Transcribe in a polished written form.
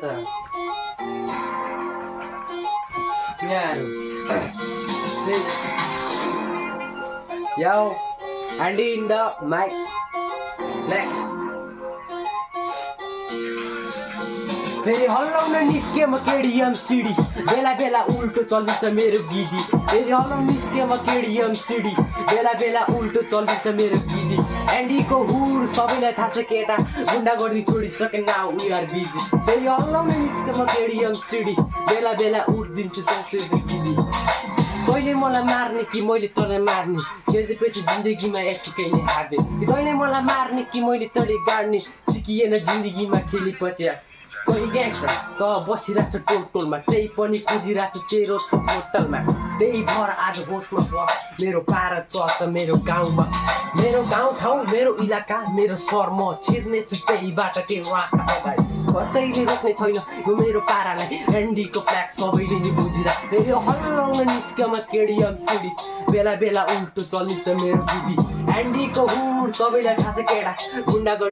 त Yo, Andy in the mic. Flex. फेरि हल्लाउन निस्के म केडीएम सिडी बेला बेला उल्टो चल्दिन्छ मेरो गिदी फेरि हल्लाउन निस्के म केडीएम सिडी बेला बेला उल्टो चल्दिन्छ मेरो गिदी एन्डीको हुर सबैलाई थाहा छ केटा गुण्डागर्दी छोडिसके नाउ वी आर बिजी फेरि हल्लाउन निस्के म केडीएम सिडी बेला बेला उठ्दिन्छु त्यसको गिदी तैँले मलाई मार्ने कि मैले तँलाई मार्ने त्यसपछि जिन्दगीमा एकचोटि नै हार्ने तैँले मलाई मार्ने कि मैले तँले गाड्ने सिकिएन जिन्दगीमा खेलेपछि कोही ग्याङ्स्टर त बसिरहेको छ टोल टोलमा त्यही पनि खोजिरहेको छु तेरो त होटलमा त्यही भएर आज होसमा बस मेरो पारा चल्छ मेरो गाउँमा मेरो गाउँ ठाउँ मेरो इलाका मेरो सर म छिर्ने छु त्यही बाटो त्यो उहाँका अगाडि कसैले रोक्ने छैन यो मेरो पारालाई एन्डीको प्याक सबैले नै बुझिरहेको फेरि हल्लाउन निस्केमा केडीएम सिडी बेला बेला उल्टो चलिन्छ मेरो दिदी एन्डीको हुर सबैलाई थाहा छ केटा गुण्डा